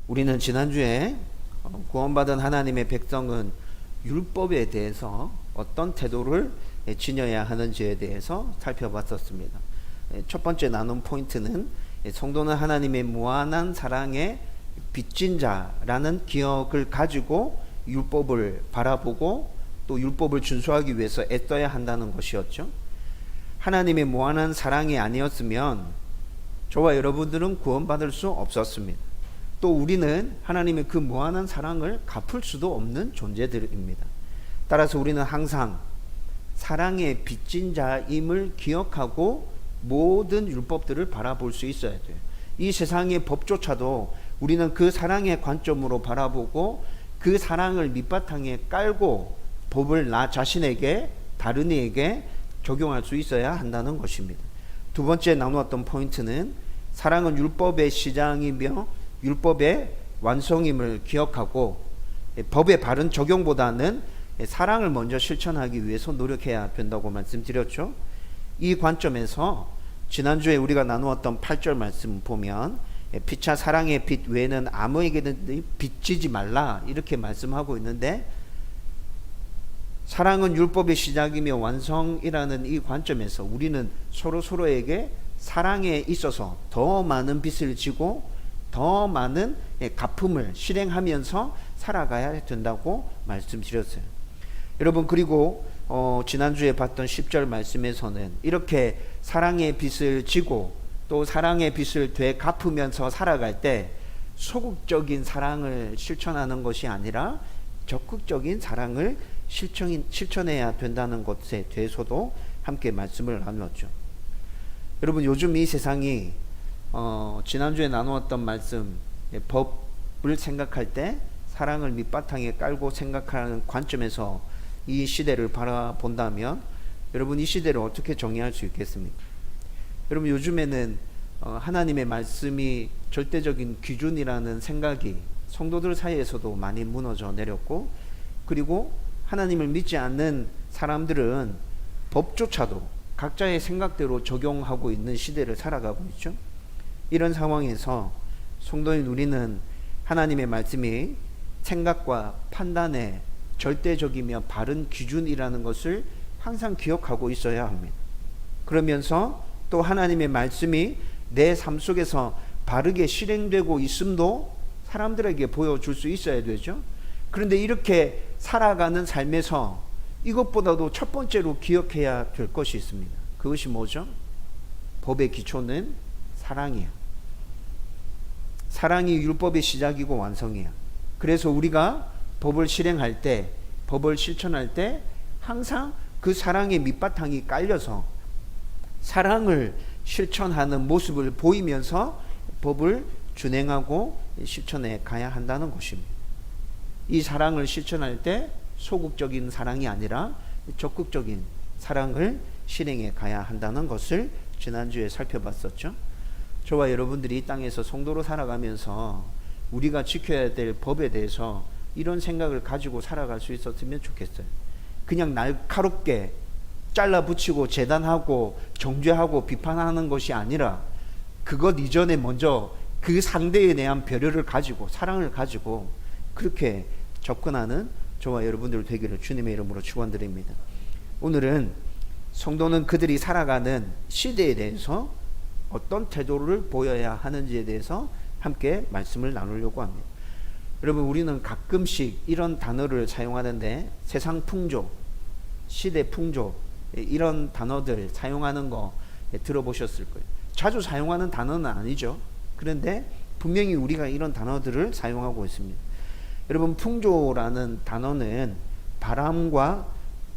우리는 지난주에 구원받은 하나님의 백성은 율법에 대해서 어떤 태도를 지녀야 하는지에 대해서 살펴봤었습니다. 첫 번째 나눈 포인트는 성도는 하나님의 무한한 사랑에 빚진 자라는 기억을 가지고 율법을 바라보고 또 율법을 준수하기 위해서 애써야 한다는 것이었죠. 하나님의 무한한 사랑이 아니었으면 저와 여러분들은 구원받을 수 없었습니다. 또 우리는 하나님의 그 무한한 사랑을 갚을 수도 없는 존재들입니다. 따라서 우리는 항상 사랑에 빚진 자임을 기억하고 모든 율법들을 바라볼 수 있어야 돼요. 이 세상의 법조차도 우리는 그 사랑의 관점으로 바라보고 그 사랑을 밑바탕에 깔고 법을 나 자신에게 다른 이에게 적용할 수 있어야 한다는 것입니다. 두 번째 나누었던 포인트는 사랑은 율법의 시작이며 율법의 완성임을 기억하고 법의 바른 적용보다는 사랑을 먼저 실천하기 위해서 노력해야 된다고 말씀드렸죠. 이 관점에서 지난주에 우리가 나누었던 8절 말씀 보면 피차 사랑의 빚 외에는 아무에게는 빚지지 말라 이렇게 말씀하고 있는데, 사랑은 율법의 시작이며 완성이라는 이 관점에서 우리는 서로에게 사랑에 있어서 더 많은 빚을 지고 더 많은 갚음을 실행하면서 살아가야 된다고 말씀드렸어요. 여러분, 그리고 지난주에 봤던 10절 말씀에서는 이렇게 사랑의 빚을 지고 또 사랑의 빚을 되갚으면서 살아갈 때 소극적인 사랑을 실천하는 것이 아니라 적극적인 사랑을 실천해야 된다는 것에 대해서도 함께 말씀을 나누었죠. 여러분, 요즘 이 세상이 지난주에 나누었던 말씀 법을 생각할 때 사랑을 밑바탕에 깔고 생각하는 관점에서 이 시대를 바라본다면 여러분, 이 시대를 어떻게 정의할 수 있겠습니까? 여러분, 요즘에는 하나님의 말씀이 절대적인 기준이라는 생각이 성도들 사이에서도 많이 무너져 내렸고, 그리고 하나님을 믿지 않는 사람들은 법조차도 각자의 생각대로 적용하고 있는 시대를 살아가고 있죠. 이런 상황에서 성도인 우리는 하나님의 말씀이 생각과 판단의 절대적이며 바른 기준이라는 것을 항상 기억하고 있어야 합니다. 그러면서 또 하나님의 말씀이 내 삶 속에서 바르게 실행되고 있음도 사람들에게 보여줄 수 있어야 되죠. 그런데 이렇게 살아가는 삶에서 이것보다도 첫 번째로 기억해야 될 것이 있습니다. 그것이 뭐죠? 법의 기초는 사랑이야. 사랑이 율법의 시작이고 완성이야. 그래서 우리가 법을 실행할 때, 법을 실천할 때 항상 그 사랑의 밑바탕이 깔려서 사랑을 실천하는 모습을 보이면서 법을 준행하고 실천해 가야 한다는 것입니다. 이 사랑을 실천할 때 소극적인 사랑이 아니라 적극적인 사랑을 실행해 가야 한다는 것을 지난주에 살펴봤었죠. 저와 여러분들이 이 땅에서 성도로 살아가면서 우리가 지켜야 될 법에 대해서 이런 생각을 가지고 살아갈 수 있었으면 좋겠어요. 그냥 날카롭게 잘라붙이고 재단하고 정죄하고 비판하는 것이 아니라 그것 이전에 먼저 그 상대에 대한 배려를 가지고 사랑을 가지고 그렇게 접근하는 저와 여러분들 되기를 주님의 이름으로 축원드립니다. 오늘은 성도는 그들이 살아가는 시대에 대해서 어떤 태도를 보여야 하는지에 대해서 함께 말씀을 나누려고 합니다. 여러분, 우리는 가끔씩 이런 단어를 사용하는데 세상 풍조, 시대 풍조 이런 단어들 사용하는 거 들어보셨을 거예요. 자주 사용하는 단어는 아니죠. 그런데 분명히 우리가 이런 단어들을 사용하고 있습니다. 여러분, 풍조라는 단어는 바람과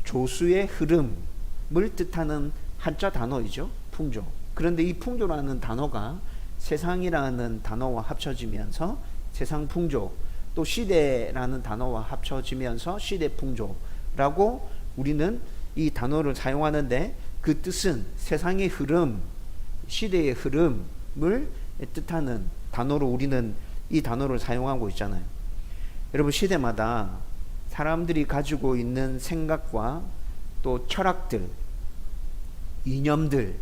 조수의 흐름을 뜻하는 한자 단어이죠. 풍조. 그런데 이 풍조라는 단어가 세상이라는 단어와 합쳐지면서 세상 풍조, 또 시대라는 단어와 합쳐지면서 시대 풍조라고 우리는 이 단어를 사용하는데, 그 뜻은 세상의 흐름, 시대의 흐름을 뜻하는 단어로 우리는 이 단어를 사용하고 있잖아요. 여러분, 시대마다 사람들이 가지고 있는 생각과 또 철학들, 이념들,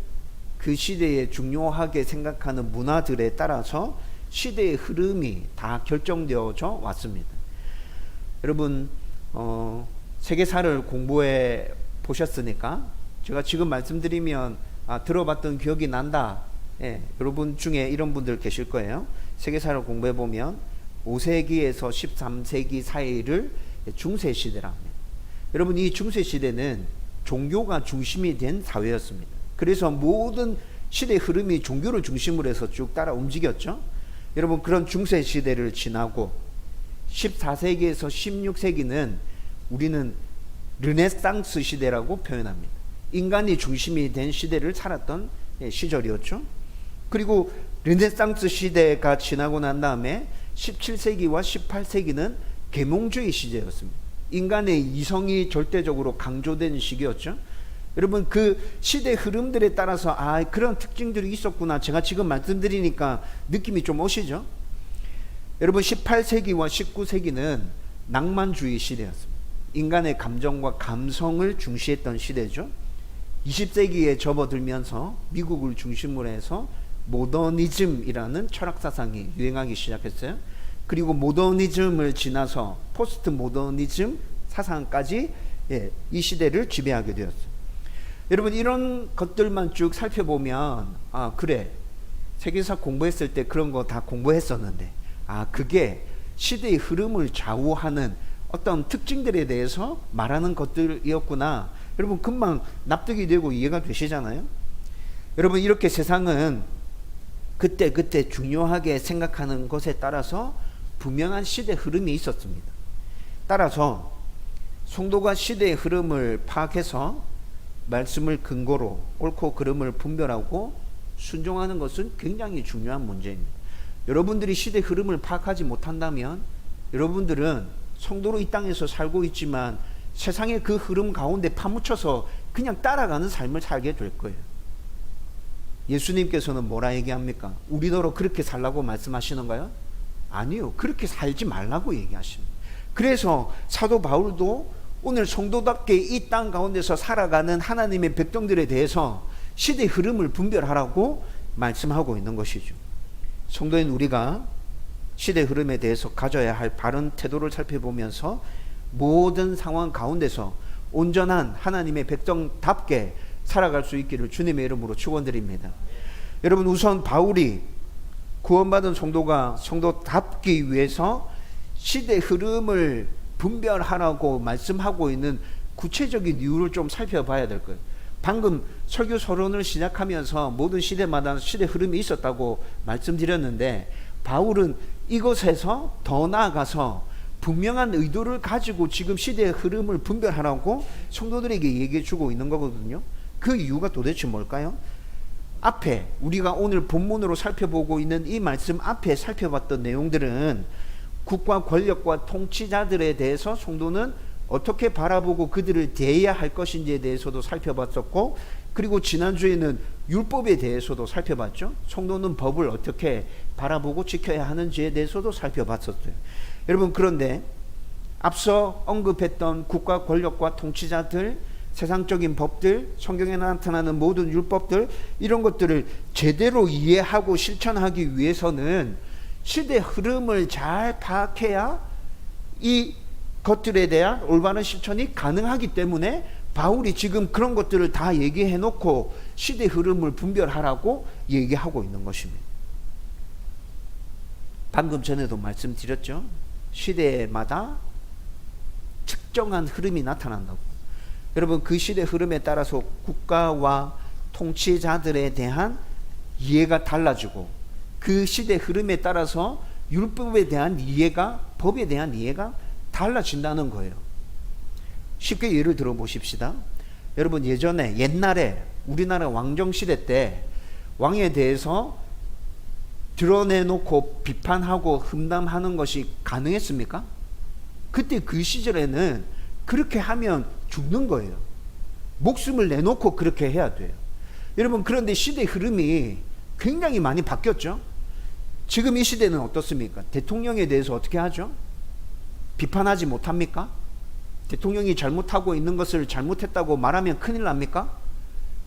그 시대에 중요하게 생각하는 문화들에 따라서 시대의 흐름이 다 결정되어져 왔습니다. 여러분 세계사를 공부해 보셨으니까 제가 지금 말씀드리면 들어봤던 기억이 난다. 여러분 중에 이런 분들 계실 거예요. 세계사를 공부해 보면 5세기에서 13세기 사이를 중세시대라 합니다. 여러분 이 중세시대는 종교가 중심이 된 사회였습니다. 그래서 모든 시대의 흐름이 종교를 중심으로 해서 쭉 따라 움직였죠. 여러분 그런 중세시대를 지나고 14세기에서 16세기는 우리는 르네상스 시대라고 표현합니다. 인간이 중심이 된 시대를 살았던 시절이었죠. 그리고 르네상스 시대가 지나고 난 다음에 17세기와 18세기는 계몽주의 시대였습니다. 인간의 이성이 절대적으로 강조된 시기였죠. 여러분 그 시대 흐름들에 따라서 그런 특징들이 있었구나 제가 지금 말씀드리니까 느낌이 좀 오시죠? 여러분 18세기와 19세기는 낭만주의 시대였습니다. 인간의 감정과 감성을 중시했던 시대죠. 20세기에 접어들면서 미국을 중심으로 해서 모더니즘이라는 철학 사상이 유행하기 시작했어요. 그리고 모더니즘을 지나서 포스트 모더니즘 사상까지 이 시대를 지배하게 되었어요. 여러분 이런 것들만 쭉 살펴보면 그래 세계사 공부했을 때 그런 거 다 공부했었는데 그게 시대의 흐름을 좌우하는 어떤 특징들에 대해서 말하는 것들이었구나. 여러분 금방 납득이 되고 이해가 되시잖아요. 여러분 이렇게 세상은 그때 중요하게 생각하는 것에 따라서 분명한 시대 흐름이 있었습니다. 따라서 성도가 시대의 흐름을 파악해서 말씀을 근거로 옳고 그름을 분별하고 순종하는 것은 굉장히 중요한 문제입니다. 여러분들이 시대 흐름을 파악하지 못한다면 여러분들은 성도로 이 땅에서 살고 있지만 세상의 그 흐름 가운데 파묻혀서 그냥 따라가는 삶을 살게 될 거예요. 예수님께서는 뭐라 얘기합니까? 우리더러 그렇게 살라고 말씀하시는가요? 아니요. 그렇게 살지 말라고 얘기하십니다. 그래서 사도 바울도 오늘 성도답게 이 땅 가운데서 살아가는 하나님의 백성들에 대해서 시대의 흐름을 분별하라고 말씀하고 있는 것이죠. 성도인 우리가 시대 흐름에 대해서 가져야 할 바른 태도를 살펴보면서 모든 상황 가운데서 온전한 하나님의 백성답게 살아갈 수 있기를 주님의 이름으로 축원드립니다. 여러분 우선 바울이 구원받은 성도가 성도답기 위해서 시대 흐름을 분별하라고 말씀하고 있는 구체적인 이유를 좀 살펴봐야 될 거예요. 방금 설교 서론을 시작하면서 모든 시대마다 시대 흐름이 있었다고 말씀드렸는데 바울은 이것에서 더 나아가서 분명한 의도를 가지고 지금 시대의 흐름을 분별하라고 성도들에게 얘기해 주고 있는 거거든요. 그 이유가 도대체 뭘까요? 앞에 우리가 오늘 본문으로 살펴보고 있는 이 말씀 앞에 살펴봤던 내용들은 국가 권력과 통치자들에 대해서 성도는 어떻게 바라보고 그들을 대해야 할 것인지에 대해서도 살펴봤었고, 그리고 지난주에는 율법에 대해서도 살펴봤죠. 성도는 법을 어떻게 바라보고 지켜야 하는지에 대해서도 살펴봤었어요. 여러분 그런데 앞서 언급했던 국가 권력과 통치자들, 세상적인 법들, 성경에 나타나는 모든 율법들, 이런 것들을 제대로 이해하고 실천하기 위해서는 시대 흐름을 잘 파악해야 이 것들에 대한 올바른 실천이 가능하기 때문에 바울이 지금 그런 것들을 다 얘기해 놓고 시대 흐름을 분별하라고 얘기하고 있는 것입니다. 방금 전에도 말씀드렸죠. 시대마다 특정한 흐름이 나타난다고. 여러분 그 시대 흐름에 따라서 국가와 통치자들에 대한 이해가 달라지고, 그 시대 흐름에 따라서 율법에 대한 이해가, 법에 대한 이해가 달라진다는 거예요. 쉽게 예를 들어 보십시다. 여러분 옛날에 우리나라 왕정시대 때 왕에 대해서 드러내놓고 비판하고 흠담하는 것이 가능했습니까? 그때 그 시절에는 그렇게 하면 죽는 거예요. 목숨을 내놓고 그렇게 해야 돼요. 여러분 그런데 시대 흐름이 굉장히 많이 바뀌었죠. 지금 이 시대는 어떻습니까? 대통령에 대해서 어떻게 하죠? 비판하지 못합니까? 대통령이 잘못하고 있는 것을 잘못했다고 말하면 큰일 납니까?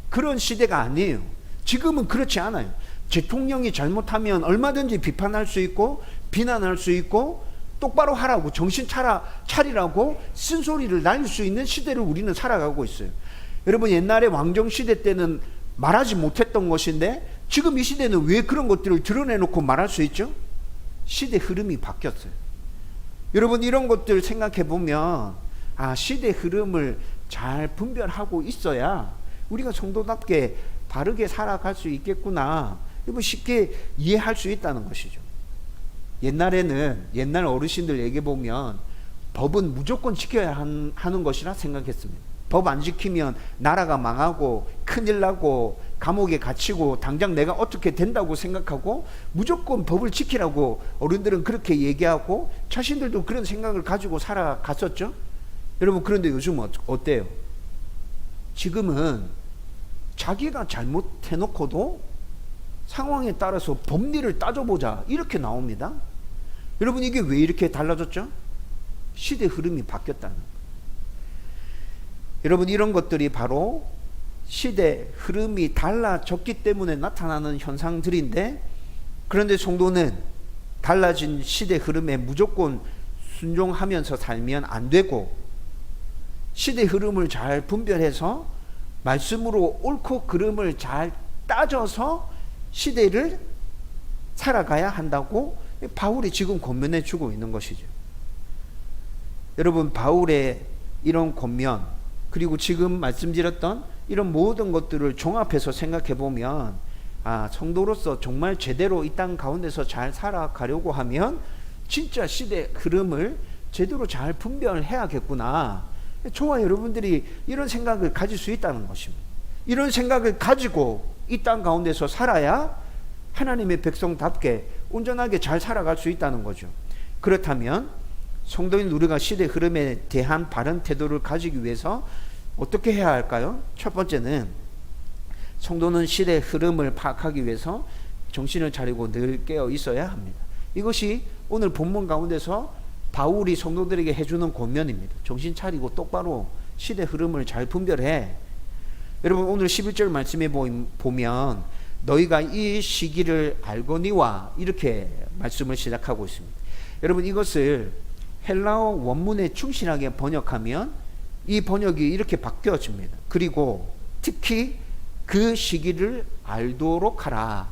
그런 시대가 아니에요. 지금은 그렇지 않아요. 대통령이 잘못하면 얼마든지 비판할 수 있고 비난할 수 있고 똑바로 하라고 정신 차리라고 쓴소리를 날릴 수 있는 시대를 우리는 살아가고 있어요. 여러분, 옛날에 왕정시대 때는 말하지 못했던 것인데 지금 이 시대는 왜 그런 것들을 드러내놓고 말할 수 있죠? 시대 흐름이 바뀌었어요. 여러분, 이런 것들 생각해 보면 시대 흐름을 잘 분별하고 있어야 우리가 성도답게 바르게 살아갈 수 있겠구나, 이거 쉽게 이해할 수 있다는 것이죠. 옛날 어르신들 얘기해 보면 법은 무조건 지켜야 하는 것이라 생각했습니다. 법 안 지키면 나라가 망하고 큰일 나고 감옥에 갇히고 당장 내가 어떻게 된다고 생각하고 무조건 법을 지키라고 어른들은 그렇게 얘기하고 자신들도 그런 생각을 가지고 살아갔었죠. 여러분, 그런데 요즘은 어때요? 지금은 자기가 잘못해놓고도 상황에 따라서 법리를 따져보자, 이렇게 나옵니다. 여러분, 이게 왜 이렇게 달라졌죠? 시대 흐름이 바뀌었다는 거예요. 여러분, 이런 것들이 바로 시대 흐름이 달라졌기 때문에 나타나는 현상들인데, 그런데 성도는 달라진 시대 흐름에 무조건 순종하면서 살면 안 되고, 시대 흐름을 잘 분별해서 말씀으로 옳고 그름을 잘 따져서 시대를 살아가야 한다고 바울이 지금 권면해 주고 있는 것이죠. 여러분, 바울의 이런 권면, 그리고 지금 말씀드렸던 이런 모든 것들을 종합해서 생각해 보면 성도로서 정말 제대로 이 땅 가운데서 잘 살아가려고 하면 진짜 시대 흐름을 제대로 잘 분별해야겠구나, 저와 여러분들이 이런 생각을 가질 수 있다는 것입니다. 이런 생각을 가지고 이 땅 가운데서 살아야 하나님의 백성답게 온전하게 잘 살아갈 수 있다는 거죠. 그렇다면 성도인 우리가 시대 흐름에 대한 바른 태도를 가지기 위해서 어떻게 해야 할까요? 첫 번째는 성도는 시대 흐름을 파악하기 위해서 정신을 차리고 늘 깨어 있어야 합니다. 이것이 오늘 본문 가운데서 바울이 성도들에게 해주는 권면입니다. 정신 차리고 똑바로 시대 흐름을 잘 분별해. 여러분, 오늘 11절 말씀에 보면 너희가 이 시기를 알거니와, 이렇게 말씀을 시작하고 있습니다. 여러분, 이것을 헬라어 원문에 충실하게 번역하면 이 번역이 이렇게 바뀌어집니다. 그리고 특히 그 시기를 알도록 하라.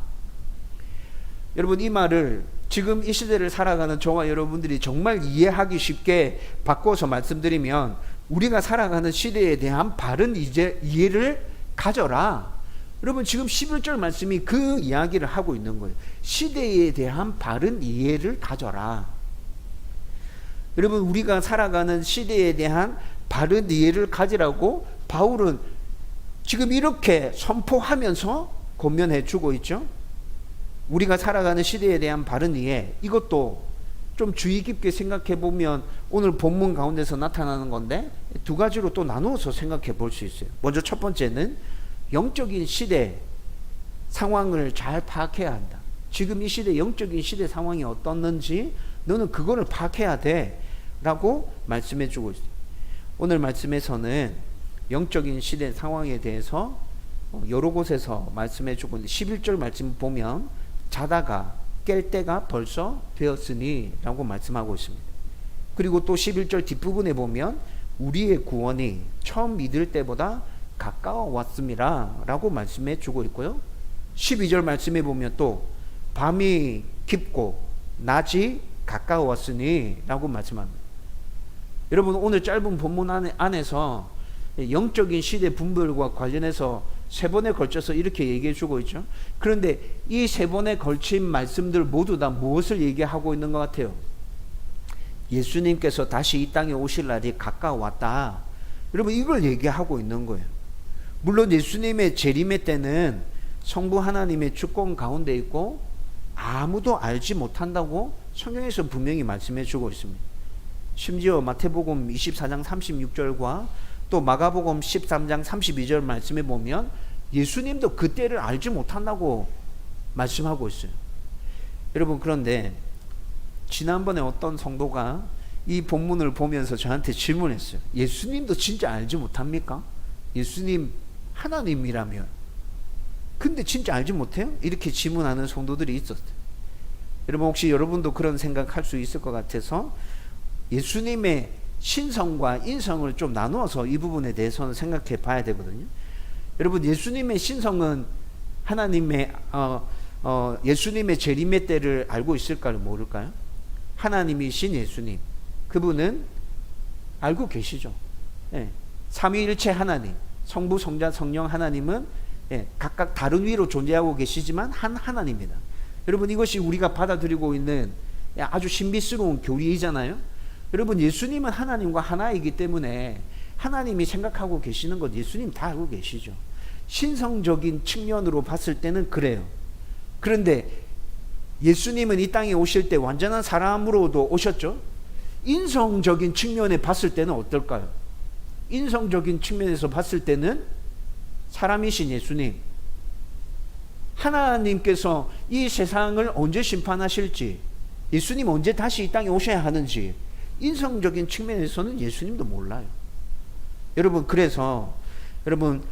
여러분, 이 말을 지금 이 시대를 살아가는 저와 여러분들이 정말 이해하기 쉽게 바꿔서 말씀드리면, 우리가 살아가는 시대에 대한 바른 이해를 가져라. 여러분, 지금 11절 말씀이 그 이야기를 하고 있는 거예요. 시대에 대한 바른 이해를 가져라. 여러분, 우리가 살아가는 시대에 대한 바른 이해를 가지라고 바울은 지금 이렇게 선포하면서 권면해 주고 있죠. 우리가 살아가는 시대에 대한 바른 이해, 이것도 좀 주의 깊게 생각해 보면 오늘 본문 가운데서 나타나는 건데 두 가지로 또 나누어서 생각해 볼 수 있어요. 먼저 첫 번째는 영적인 시대 상황을 잘 파악해야 한다. 지금 이 시대, 영적인 시대 상황이 어떻는지 너는 그거를 파악해야 돼 라고 말씀해 주고 있어요. 오늘 말씀에서는 영적인 시대 상황에 대해서 여러 곳에서 말씀해 주고 있는데, 11절 말씀 보면 자다가 깰 때가 벌써 되었으니 라고 말씀하고 있습니다. 그리고 또 11절 뒷부분에 보면 우리의 구원이 처음 믿을 때보다 가까워 왔습니다 라고 말씀해 주고 있고요. 12절 말씀에 보면 또 밤이 깊고 낮이 가까웠으니 라고 말씀합니다. 여러분, 오늘 짧은 본문 안에서 영적인 시대 분별과 관련해서 세 번에 걸쳐서 이렇게 얘기해 주고 있죠. 그런데 이 세 번에 걸친 말씀들 모두 다 무엇을 얘기하고 있는 것 같아요? 예수님께서 다시 이 땅에 오실 날이 가까웠다. 여러분, 이걸 얘기하고 있는 거예요. 물론 예수님의 재림의 때는 성부 하나님의 주권 가운데 있고 아무도 알지 못한다고 성경에서 분명히 말씀해 주고 있습니다. 심지어 마태복음 24장 36절과 또 마가복음 13장 32절 말씀에 보면 예수님도 그때를 알지 못한다고 말씀하고 있어요. 여러분, 그런데 지난번에 어떤 성도가 이 본문을 보면서 저한테 질문했어요. 예수님도 진짜 알지 못합니까? 예수님 하나님이라면. 근데 진짜 알지 못해요? 이렇게 질문하는 성도들이 있었어요. 여러분 혹시 여러분도 그런 생각할 수 있을 것 같아서 예수님의 신성과 인성을 좀 나누어서 이 부분에 대해서는 생각해 봐야 되거든요. 여러분 예수님의 신성은 하나님의 예수님의 재림의 때를 알고 있을까요? 모를까요? 하나님이신 예수님, 그분은 알고 계시죠. 예. 삼위일체 하나님, 성부, 성자, 성령 하나님은 각각 다른 위로 존재하고 계시지만 한 하나님입니다. 여러분 이것이 우리가 받아들이고 있는 아주 신비스러운 교리이잖아요. 여러분 예수님은 하나님과 하나이기 때문에 하나님이 생각하고 계시는 것 예수님 다 알고 계시죠. 신성적인 측면으로 봤을 때는 그래요. 그런데 예수님은 이 땅에 오실 때 완전한 사람으로도 오셨죠. 인성적인 측면에 봤을 때는 어떨까요? 인성적인 측면에서 봤을 때는 사람이신 예수님, 하나님께서 이 세상을 언제 심판하실지, 예수님 언제 다시 이 땅에 오셔야 하는지 인성적인 측면에서는 예수님도 몰라요. 여러분 그래서 여러분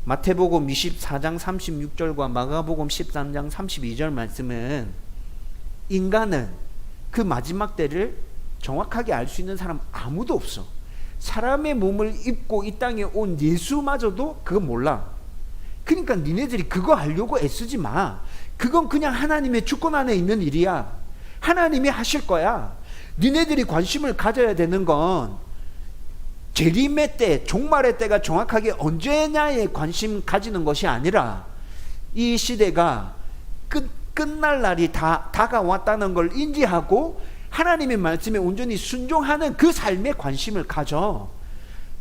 마태복음 24장 36절과 마가복음 13장 32절 말씀은 인간은 그 마지막 때를 정확하게 알 수 있는 사람 아무도 없어. 사람의 몸을 입고 이 땅에 온 예수마저도 그거 몰라. 그러니까 니네들이 그거 하려고 애쓰지 마. 그건 그냥 하나님의 주권 안에 있는 일이야. 하나님이 하실 거야. 니네들이 관심을 가져야 되는 건 재림의 때, 종말의 때가 정확하게 언제냐에 관심 가지는 것이 아니라 이 시대가 끝날 날이 다가왔다는 걸 인지하고 하나님의 말씀에 온전히 순종하는 그 삶에 관심을 가져.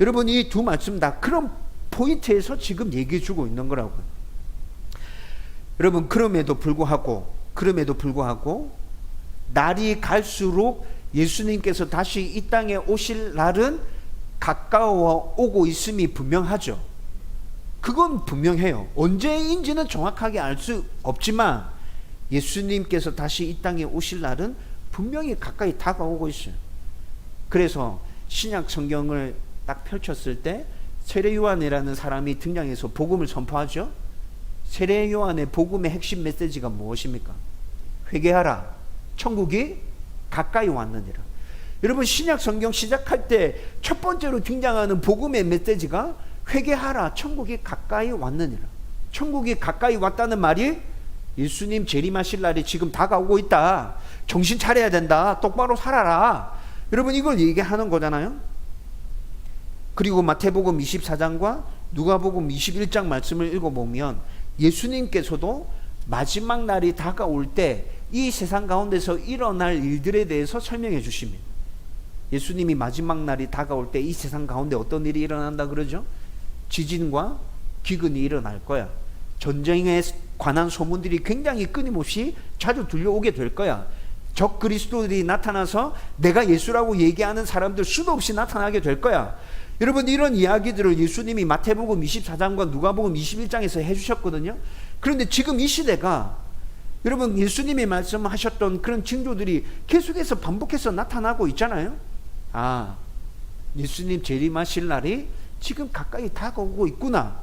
여러분 이 두 말씀 다 그런 포인트에서 지금 얘기해 주고 있는 거라고요. 여러분 그럼에도 불구하고 날이 갈수록 예수님께서 다시 이 땅에 오실 날은 가까워 오고 있음이 분명하죠. 그건 분명해요. 언제인지는 정확하게 알 수 없지만 예수님께서 다시 이 땅에 오실 날은 분명히 가까이 다가오고 있어요. 그래서 신약 성경을 딱 펼쳤을 때 세례 요한이라는 사람이 등장해서 복음을 선포하죠. 세례 요한의 복음의 핵심 메시지가 무엇입니까? 회개하라, 천국이 가까이 왔느니라. 여러분 신약 성경 시작할 때 첫 번째로 등장하는 복음의 메시지가 회개하라, 천국이 가까이 왔느니라. 천국이 가까이 왔다는 말이 예수님 재림하실 날이 지금 다가오고 있다. 정신 차려야 된다. 똑바로 살아라. 여러분 이걸 얘기하는 거잖아요. 그리고 마태복음 24장과 누가복음 21장 말씀을 읽어보면 예수님께서도 마지막 날이 다가올 때 이 세상 가운데서 일어날 일들에 대해서 설명해 주십니다. 예수님이 마지막 날이 다가올 때 이 세상 가운데 어떤 일이 일어난다 그러죠? 지진과 기근이 일어날 거야. 전쟁에 관한 소문들이 굉장히 끊임없이 자주 들려오게 될 거야. 적 그리스도들이 나타나서 내가 예수라고 얘기하는 사람들 수도 없이 나타나게 될 거야. 여러분 이런 이야기들을 예수님이 마태복음 24장과 누가복음 21장에서 해주셨거든요. 그런데 지금 이 시대가 여러분 예수님이 말씀하셨던 그런 징조들이 계속해서 반복해서 나타나고 있잖아요. 아, 예수님 재림하실 날이 지금 가까이 다가오고 있구나.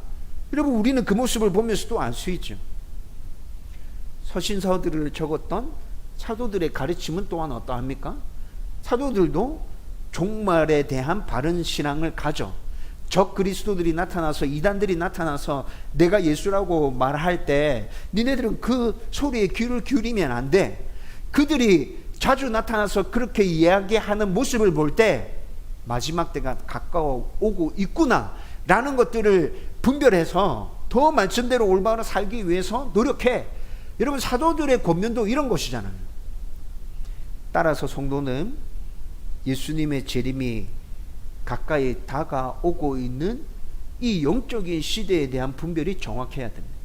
여러분 우리는 그 모습을 보면서도 알 수 있죠. 서신서들을 적었던 사도들의 가르침은 또한 어떠합니까? 사도들도 종말에 대한 바른 신앙을 가져. 적 그리스도들이 나타나서 이단들이 나타나서 내가 예수라고 말할 때 니네들은 그 소리에 귀를 기울이면 안 돼. 그들이 자주 나타나서 그렇게 이야기하는 모습을 볼 때 마지막 때가 가까워 오고 있구나 라는 것들을 분별해서 더 말씀대로 올바로 살기 위해서 노력해. 여러분 사도들의 권면도 이런 것이잖아요. 따라서 성도는 예수님의 재림이 가까이 다가오고 있는 이 영적인 시대에 대한 분별이 정확해야 됩니다.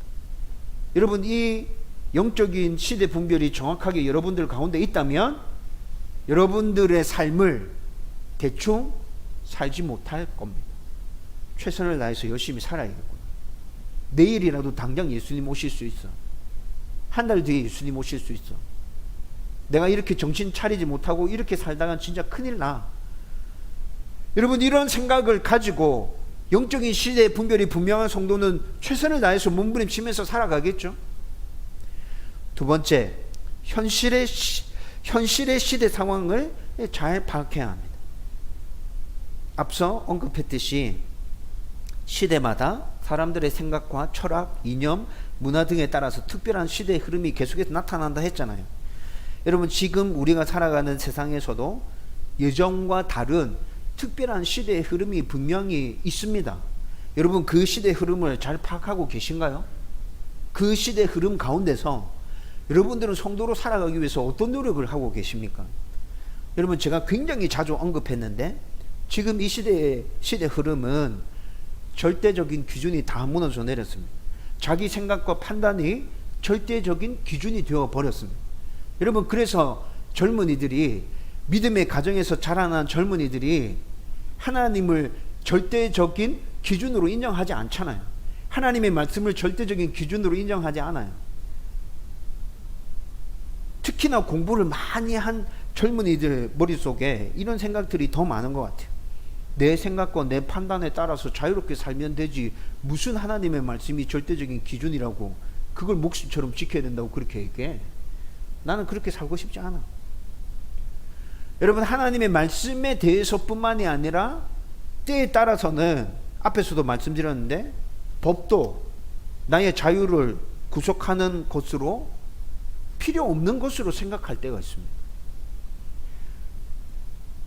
여러분 이 영적인 시대 분별이 정확하게 여러분들 가운데 있다면 여러분들의 삶을 대충 살지 못할 겁니다. 최선을 다해서 열심히 살아야겠구나. 내일이라도 당장 예수님 오실 수 있어. 한 달 뒤에 예수님 오실 수 있어. 내가 이렇게 정신 차리지 못하고 이렇게 살다간 진짜 큰일 나. 여러분 이런 생각을 가지고 영적인 시대의 분별이 분명한 성도는 최선을 다해서 몸부림치면서 살아가겠죠. 두 번째, 현실의 시대 상황을 잘 파악해야 합니다. 앞서 언급했듯이 시대마다 사람들의 생각과 철학, 이념, 문화 등에 따라서 특별한 시대의 흐름이 계속해서 나타난다 했잖아요. 여러분, 지금 우리가 살아가는 세상에서도 예전과 다른 특별한 시대의 흐름이 분명히 있습니다. 여러분, 그 시대의 흐름을 잘 파악하고 계신가요? 그 시대의 흐름 가운데서 여러분들은 성도로 살아가기 위해서 어떤 노력을 하고 계십니까? 여러분, 제가 굉장히 자주 언급했는데 지금 이 시대 흐름은 절대적인 기준이 다 무너져 내렸습니다. 자기 생각과 판단이 절대적인 기준이 되어 버렸습니다. 여러분, 그래서 젊은이들이, 믿음의 가정에서 자라난 젊은이들이 하나님을 절대적인 기준으로 인정하지 않잖아요. 하나님의 말씀을 절대적인 기준으로 인정하지 않아요. 특히나 공부를 많이 한 젊은이들 머릿속에 이런 생각들이 더 많은 것 같아요. 내 생각과 내 판단에 따라서 자유롭게 살면 되지, 무슨 하나님의 말씀이 절대적인 기준이라고 그걸 목숨처럼 지켜야 된다고 그렇게 얘기해. 나는 그렇게 살고 싶지 않아. 여러분, 하나님의 말씀에 대해서뿐만이 아니라 때에 따라서는 앞에서도 말씀드렸는데 법도 나의 자유를 구속하는 것으로, 필요 없는 것으로 생각할 때가 있습니다.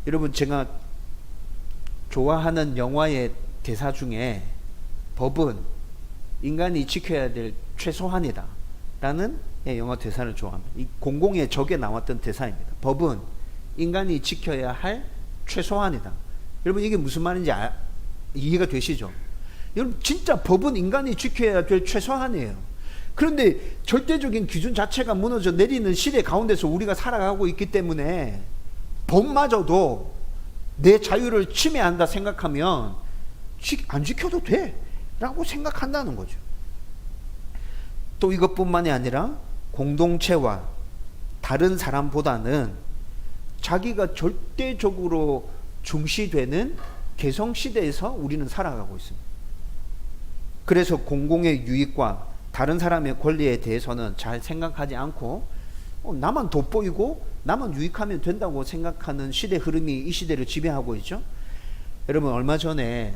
여러분, 제가 좋아하는 영화의 대사 중에 법은 인간이 지켜야 될 최소한이다 라는 영화 대사를 좋아합니다. 이 공공의 적에 나왔던 대사입니다. 법은 인간이 지켜야 할 최소한이다. 여러분, 이게 무슨 말인지 이해가 되시죠? 여러분, 진짜 법은 인간이 지켜야 될 최소한이에요. 그런데 절대적인 기준 자체가 무너져 내리는 시대 가운데서 우리가 살아가고 있기 때문에 법마저도 내 자유를 침해한다 생각하면 안 지켜도 돼 라고 생각한다는 거죠. 또 이것뿐만이 아니라 공동체와 다른 사람보다는 자기가 절대적으로 중시되는 개성시대에서 우리는 살아가고 있습니다. 그래서 공공의 유익과 다른 사람의 권리에 대해서는 잘 생각하지 않고 나만 돋보이고 나만 유익하면 된다고 생각하는 시대 흐름이 이 시대를 지배하고 있죠. 여러분, 얼마 전에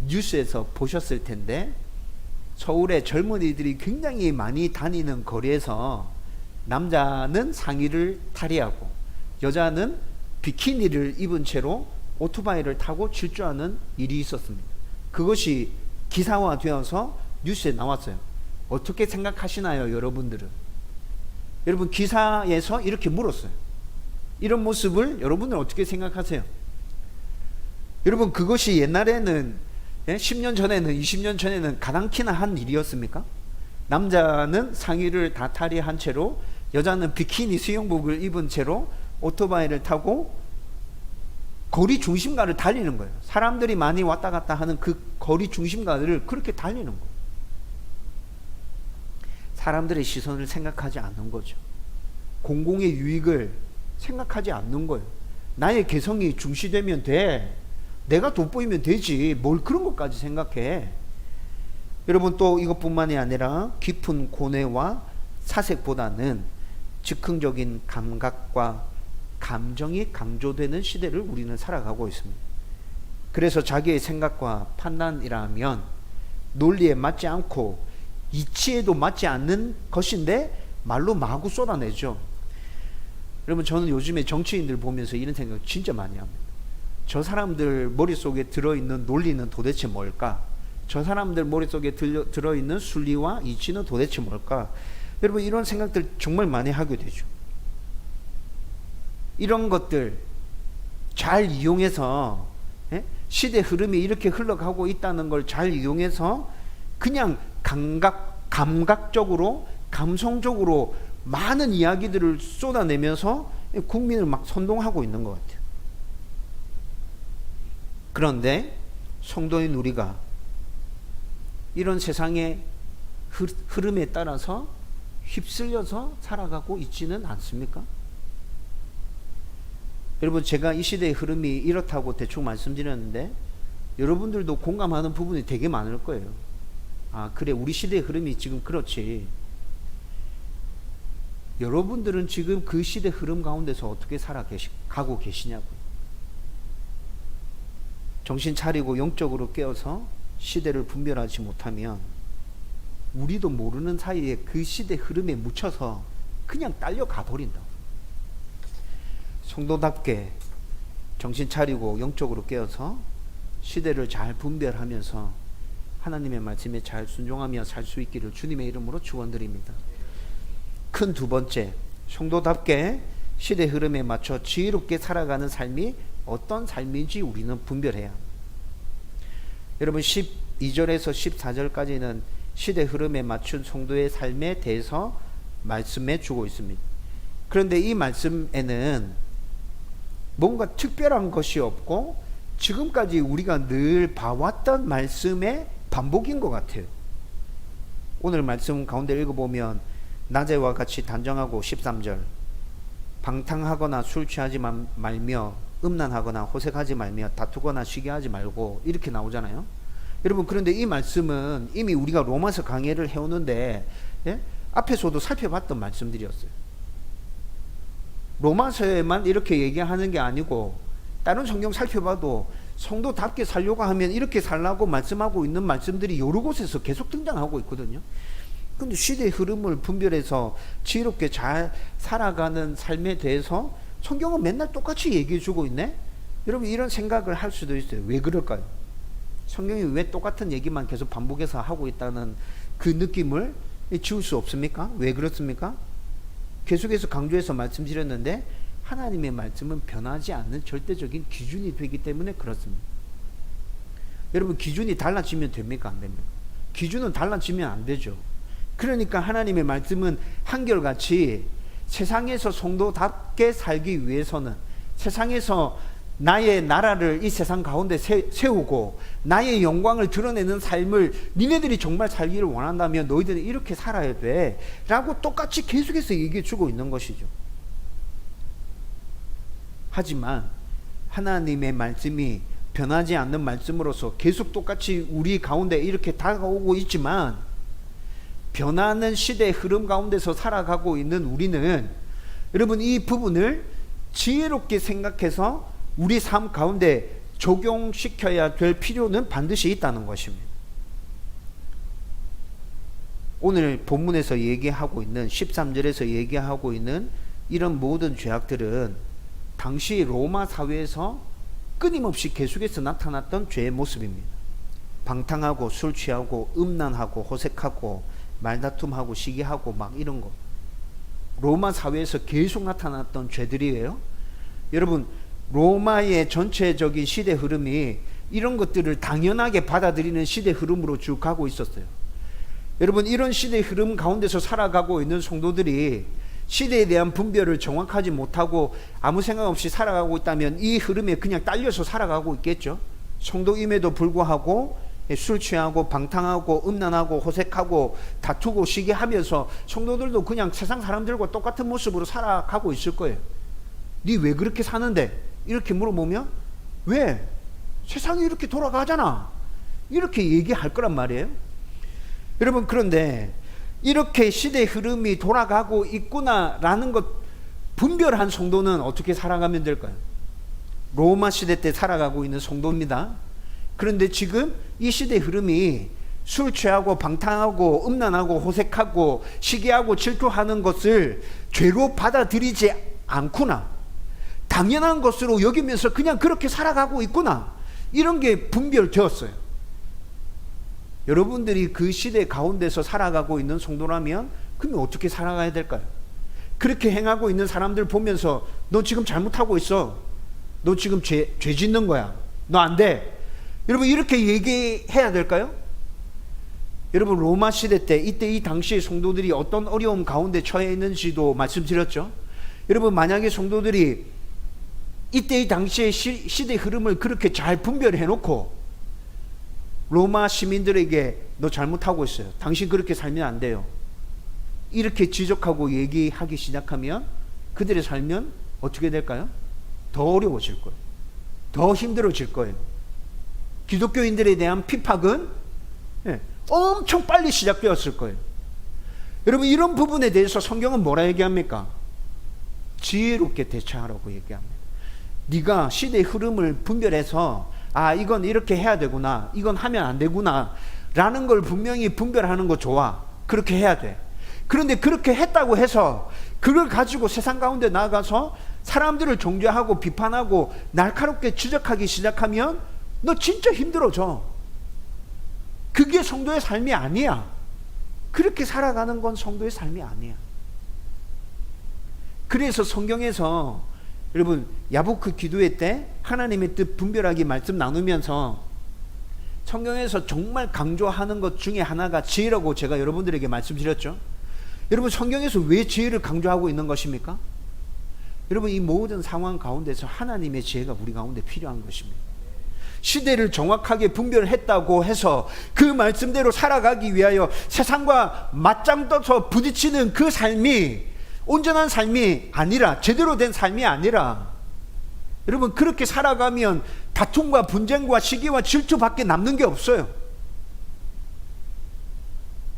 뉴스에서 보셨을 텐데 서울의 젊은이들이 굉장히 많이 다니는 거리에서 남자는 상의를 탈의하고 여자는 비키니를 입은 채로 오토바이를 타고 질주하는 일이 있었습니다. 그것이 기사화되어서 뉴스에 나왔어요. 어떻게 생각하시나요, 여러분들은? 여러분, 기사에서 이렇게 물었어요. 이런 모습을 여러분은 어떻게 생각하세요? 여러분, 그것이 옛날에는 10년 전에는, 20년 전에는 가당키나 한 일이었습니까? 남자는 상의를 다 탈의한 채로 여자는 비키니 수영복을 입은 채로 오토바이를 타고 거리 중심가를 달리는 거예요. 사람들이 많이 왔다 갔다 하는 그 거리 중심가를 그렇게 달리는 거예요. 사람들의 시선을 생각하지 않는 거죠. 공공의 유익을 생각하지 않는 거예요. 나의 개성이 중시되면 돼. 내가 돋보이면 되지. 뭘 그런 것까지 생각해. 여러분, 또 이것뿐만이 아니라 깊은 고뇌와 사색보다는 즉흥적인 감각과 감정이 강조되는 시대를 우리는 살아가고 있습니다. 그래서 자기의 생각과 판단이라면 논리에 맞지 않고 이치에도 맞지 않는 것인데 말로 마구 쏟아내죠. 여러분, 저는 요즘에 정치인들 보면서 이런 생각 진짜 많이 합니다. 저 사람들 머릿속에 들어있는 논리는 도대체 뭘까? 저 사람들 머릿속에 들어있는 순리와 이치는 도대체 뭘까? 여러분, 이런 생각들 정말 많이 하게 되죠. 이런 것들 잘 이용해서 시대 흐름이 이렇게 흘러가고 있다는 걸 잘 이용해서 그냥 감각적으로, 감성적으로 많은 이야기들을 쏟아내면서 국민을 막 선동하고 있는 것 같아요. 그런데 성도인 우리가 이런 세상의 흐름에 따라서 휩쓸려서 살아가고 있지는 않습니까? 여러분, 제가 이 시대의 흐름이 이렇다고 대충 말씀드렸는데 여러분들도 공감하는 부분이 되게 많을 거예요. 아, 그래, 우리 시대의 흐름이 지금 그렇지. 여러분들은 지금 그 시대 흐름 가운데서 어떻게 가고 계시냐고요. 정신 차리고 영적으로 깨어서 시대를 분별하지 못하면 우리도 모르는 사이에 그 시대 흐름에 묻혀서 그냥 딸려가 버린다. 성도답게 정신 차리고 영적으로 깨어서 시대를 잘 분별하면서 하나님의 말씀에 잘 순종하며 살 수 있기를 주님의 이름으로 축원드립니다. 큰 두 번째, 성도답게 시대 흐름에 맞춰 지혜롭게 살아가는 삶이 어떤 삶인지 우리는 분별해야 합니다. 여러분 12절에서 14절까지는 시대 흐름에 맞춘 성도의 삶에 대해서 말씀해 주고 있습니다. 그런데 이 말씀에는 뭔가 특별한 것이 없고 지금까지 우리가 늘 봐왔던 말씀의 반복인 것 같아요. 오늘 말씀 가운데 읽어보면 낮에와 같이 단정하고 13절 방탕하거나 술 취하지 말며 음란하거나 호색하지 말며 다투거나 시기하지 말고 이렇게 나오잖아요. 여러분 그런데 이 말씀은 이미 우리가 로마서 강해를 해오는데 앞에서도 살펴봤던 말씀들이었어요. 로마서에만 이렇게 얘기하는 게 아니고 다른 성경 살펴봐도 성도답게 살려고 하면 이렇게 살라고 말씀하고 있는 말씀들이 여러 곳에서 계속 등장하고 있거든요. 근데 시대의 흐름을 분별해서 지혜롭게 잘 살아가는 삶에 대해서 성경은 맨날 똑같이 얘기해 주고 있네? 여러분 이런 생각을 할 수도 있어요. 왜 그럴까요? 성경이 왜 똑같은 얘기만 계속 반복해서 하고 있다는 그 느낌을 지울 수 없습니까? 왜 그렇습니까? 계속해서 강조해서 말씀드렸는데 하나님의 말씀은 변하지 않는 절대적인 기준이 되기 때문에 그렇습니다. 여러분 기준이 달라지면 됩니까? 안 됩니까? 기준은 달라지면 안 되죠. 그러니까 하나님의 말씀은 한결같이 세상에서 성도답게 살기 위해서는 세상에서 나의 나라를 이 세상 가운데 세우고 나의 영광을 드러내는 삶을 니네들이 정말 살기를 원한다면 너희들은 이렇게 살아야 돼 라고 똑같이 계속해서 얘기해 주고 있는 것이죠. 하지만 하나님의 말씀이 변하지 않는 말씀으로서 계속 똑같이 우리 가운데 이렇게 다가오고 있지만 변하는 시대의 흐름 가운데서 살아가고 있는 우리는 여러분 이 부분을 지혜롭게 생각해서 우리 삶 가운데 적용시켜야 될 필요는 반드시 있다는 것입니다. 오늘 본문에서 얘기하고 있는 13절에서 얘기하고 있는 이런 모든 죄악들은 당시 로마 사회에서 끊임없이 계속해서 나타났던 죄의 모습입니다. 방탕하고 술 취하고 음란하고 호색하고 말다툼하고 시기하고 막 이런 거 로마 사회에서 계속 나타났던 죄들이에요. 여러분 로마의 전체적인 시대 흐름이 이런 것들을 당연하게 받아들이는 시대 흐름으로 쭉 가고 있었어요. 여러분 이런 시대 흐름 가운데서 살아가고 있는 성도들이 시대에 대한 분별을 정확하지 못하고 아무 생각 없이 살아가고 있다면 이 흐름에 그냥 딸려서 살아가고 있겠죠. 성도임에도 불구하고 술 취하고 방탕하고 음란하고 호색하고 다투고 시기하면서 성도들도 그냥 세상 사람들과 똑같은 모습으로 살아가고 있을 거예요. 니 왜 그렇게 사는데? 이렇게 물어보면 왜? 세상이 이렇게 돌아가잖아. 이렇게 얘기할 거란 말이에요. 여러분 그런데 이렇게 시대의 흐름이 돌아가고 있구나라는 것 분별한 성도는 어떻게 살아가면 될까요? 로마 시대 때 살아가고 있는 성도입니다. 그런데 지금 이 시대의 흐름이 술 취하고 방탕하고 음란하고 호색하고 시기하고 질투하는 것을 죄로 받아들이지 않구나, 당연한 것으로 여기면서 그냥 그렇게 살아가고 있구나, 이런 게 분별되었어요. 여러분들이 그 시대 가운데서 살아가고 있는 성도라면 그러면 어떻게 살아가야 될까요? 그렇게 행하고 있는 사람들 보면서 너 지금 잘못하고 있어, 너 지금 죄 짓는 거야, 너 안 돼, 여러분 이렇게 얘기해야 될까요? 여러분 로마 시대 때 이때 이 당시의 성도들이 어떤 어려움 가운데 처해 있는지도 말씀드렸죠. 여러분 만약에 성도들이 이때 이 당시의 시대 흐름을 그렇게 잘 분별해 놓고 로마 시민들에게 너 잘못하고 있어요, 당신 그렇게 살면 안 돼요, 이렇게 지적하고 얘기하기 시작하면 그들의 삶은 어떻게 될까요? 더 어려워질 거예요. 더 힘들어질 거예요. 기독교인들에 대한 핍박은 엄청 빨리 시작되었을 거예요. 여러분, 이런 부분에 대해서 성경은 뭐라 얘기합니까? 지혜롭게 대처하라고 얘기합니다. 네가 시대의 흐름을 분별해서 이건 이렇게 해야 되구나, 이건 하면 안 되구나 라는 걸 분명히 분별하는 거 좋아. 그렇게 해야 돼. 그런데 그렇게 했다고 해서 그걸 가지고 세상 가운데 나가서 사람들을 정죄하고 비판하고 날카롭게 지적하기 시작하면 너 진짜 힘들어져. 그게 성도의 삶이 아니야. 그렇게 살아가는 건 성도의 삶이 아니야. 그래서 성경에서 여러분, 야보크 기도회 때 하나님의 뜻 분별하기 말씀 나누면서 성경에서 정말 강조하는 것 중에 하나가 지혜라고 제가 여러분들에게 말씀드렸죠. 여러분, 성경에서 왜 지혜를 강조하고 있는 것입니까? 여러분, 이 모든 상황 가운데서 하나님의 지혜가 우리 가운데 필요한 것입니다. 시대를 정확하게 분별했다고 해서 그 말씀대로 살아가기 위하여 세상과 맞짱 떠서 부딪히는 그 삶이 온전한 삶이 아니라, 제대로 된 삶이 아니라, 여러분, 그렇게 살아가면 다툼과 분쟁과 시기와 질투밖에 남는 게 없어요.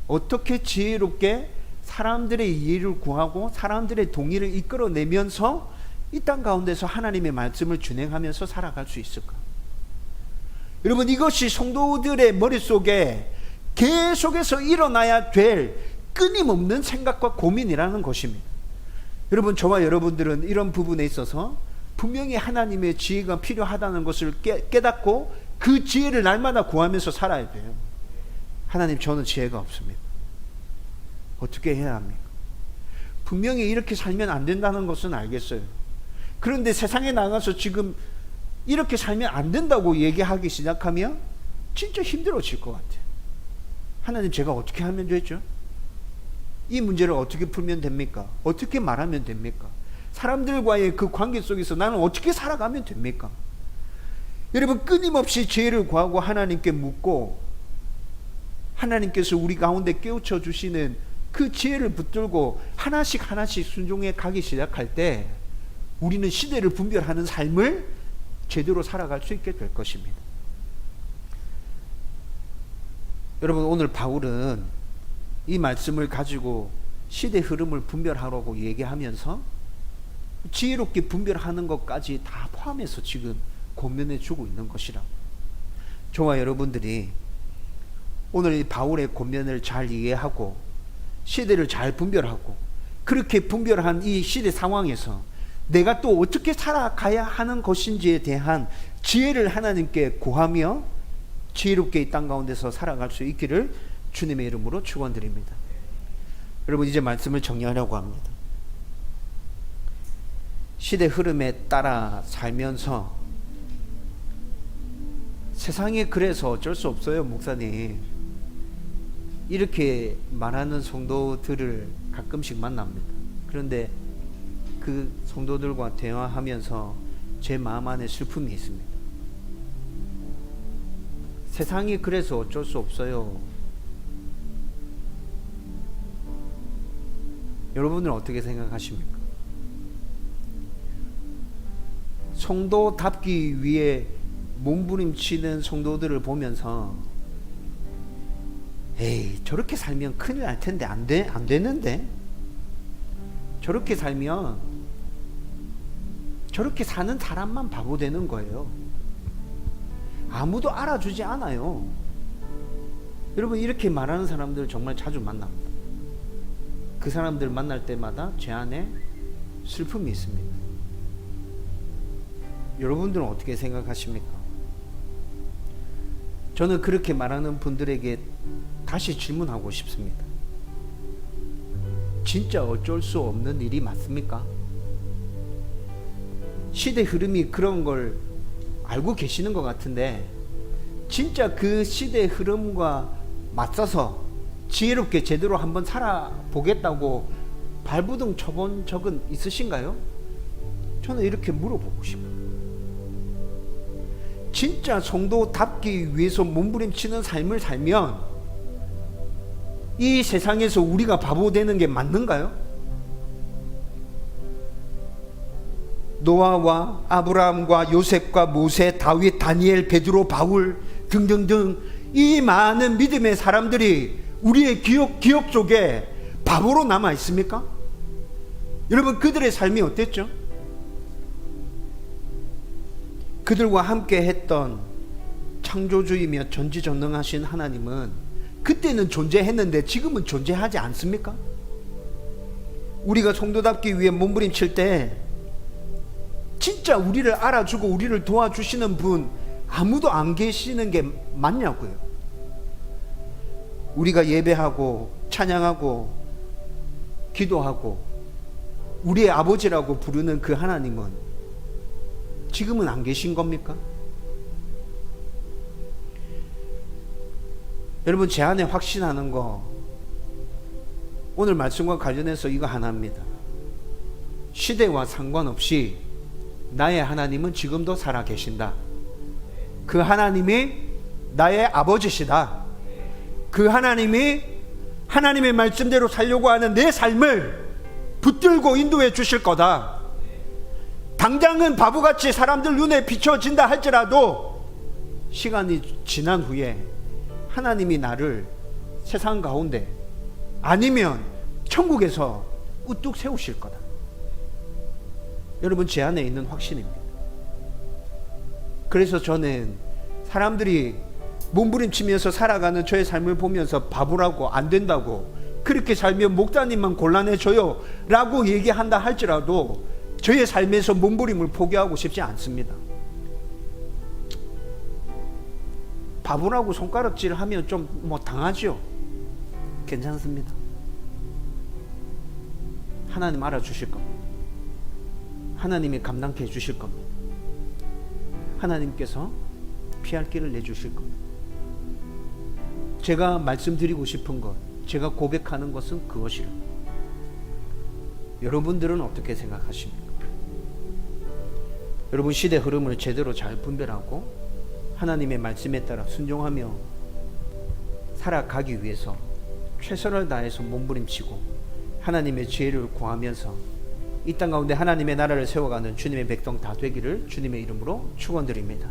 어떻게 지혜롭게 사람들의 이해를 구하고 사람들의 동의를 이끌어내면서 이 땅 가운데서 하나님의 말씀을 준행하면서 살아갈 수 있을까? 여러분, 이것이 성도들의 머릿속에 계속해서 일어나야 될 끊임없는 생각과 고민이라는 것입니다. 여러분, 저와 여러분들은 이런 부분에 있어서 분명히 하나님의 지혜가 필요하다는 것을 깨닫고 그 지혜를 날마다 구하면서 살아야 돼요. 하나님, 저는 지혜가 없습니다. 어떻게 해야 합니까? 분명히 이렇게 살면 안 된다는 것은 알겠어요. 그런데 세상에 나가서 지금 이렇게 살면 안 된다고 얘기하기 시작하면 진짜 힘들어질 것 같아요. 하나님, 제가 어떻게 하면 되죠? 이 문제를 어떻게 풀면 됩니까? 어떻게 말하면 됩니까? 사람들과의 그 관계 속에서 나는 어떻게 살아가면 됩니까? 여러분, 끊임없이 지혜를 구하고 하나님께 묻고 하나님께서 우리 가운데 깨우쳐 주시는 그 지혜를 붙들고 하나씩 하나씩 순종해 가기 시작할 때 우리는 시대를 분별하는 삶을 제대로 살아갈 수 있게 될 것입니다. 여러분, 오늘 바울은 이 말씀을 가지고 시대 흐름을 분별하라고 얘기하면서 지혜롭게 분별하는 것까지 다 포함해서 지금 권면해 주고 있는 것이라. 저와 여러분들이 오늘 이 바울의 권면을 잘 이해하고 시대를 잘 분별하고 그렇게 분별한 이 시대 상황에서 내가 또 어떻게 살아가야 하는 것인지에 대한 지혜를 하나님께 구하며 지혜롭게 이 땅 가운데서 살아갈 수 있기를 주님의 이름으로 축원드립니다. 여러분, 이제 말씀을 정리하려고 합니다. 시대 흐름에 따라 살면서 세상에 그래서 어쩔 수 없어요, 목사님. 이렇게 말하는 성도들을 가끔씩 만납니다. 그런데 그 성도들과 대화하면서 제 마음 안에 슬픔이 있습니다. 세상이 그래서 어쩔 수 없어요. 여러분은 어떻게 생각하십니까? 성도답기 위해 몸부림치는 성도들을 보면서 에이, 저렇게 살면 큰일 날 텐데 안 되는데? 저렇게 살면 저렇게 사는 사람만 바보 되는 거예요. 아무도 알아주지 않아요. 여러분, 이렇게 말하는 사람들 정말 자주 만납니다. 그 사람들 만날 때마다 제 안에 슬픔이 있습니다. 여러분들은 어떻게 생각하십니까? 저는 그렇게 말하는 분들에게 다시 질문하고 싶습니다. 진짜 어쩔 수 없는 일이 맞습니까? 시대 흐름이 그런 걸 알고 계시는 것 같은데 진짜 그 시대 흐름과 맞서서 지혜롭게 제대로 한번 살아보겠다고 발부둥 쳐본 적은 있으신가요? 저는 이렇게 물어보고 싶어요. 진짜 성도답기 위해서 몸부림치는 삶을 살면 이 세상에서 우리가 바보 되는 게 맞는가요? 노아와 아브라함과 요셉과 모세, 다윗, 다니엘, 베드로, 바울 등등등 이 많은 믿음의 사람들이 우리의 기억 속에 바보로 남아 있습니까? 여러분, 그들의 삶이 어땠죠? 그들과 함께 했던 창조주이며 전지전능하신 하나님은 그때는 존재했는데 지금은 존재하지 않습니까? 우리가 성도답기 위해 몸부림칠 때 진짜 우리를 알아주고 우리를 도와주시는 분 아무도 안 계시는 게 맞냐고요. 우리가 예배하고 찬양하고 기도하고 우리의 아버지라고 부르는 그 하나님은 지금은 안 계신 겁니까? 여러분, 제 안에 확신하는 거 오늘 말씀과 관련해서 이거 하나입니다. 시대와 상관없이 나의 하나님은 지금도 살아 계신다. 그 하나님이 나의 아버지시다. 그 하나님이 하나님의 말씀대로 살려고 하는 내 삶을 붙들고 인도해 주실 거다. 당장은 바보같이 사람들 눈에 비춰진다 할지라도 시간이 지난 후에 하나님이 나를 세상 가운데 아니면 천국에서 우뚝 세우실 거다. 여러분, 제 안에 있는 확신입니다. 그래서 저는 사람들이 몸부림치면서 살아가는 저의 삶을 보면서 바보라고 안 된다고, 그렇게 살면 목사님만 곤란해져요 라고 얘기한다 할지라도 저의 삶에서 몸부림을 포기하고 싶지 않습니다. 바보라고 손가락질하면 좀 당하죠. 괜찮습니다. 하나님 알아주실 겁니다. 하나님이 감당케 해주실 겁니다. 하나님께서 피할 길을 내주실 겁니다. 제가 말씀드리고 싶은 것, 제가 고백하는 것은 그것이라. 여러분들은 어떻게 생각하십니까? 여러분, 시대 흐름을 제대로 잘 분별하고 하나님의 말씀에 따라 순종하며 살아가기 위해서 최선을 다해서 몸부림치고 하나님의 지혜를 구하면서 이 땅 가운데 하나님의 나라를 세워가는 주님의 백성 다 되기를 주님의 이름으로 축원드립니다.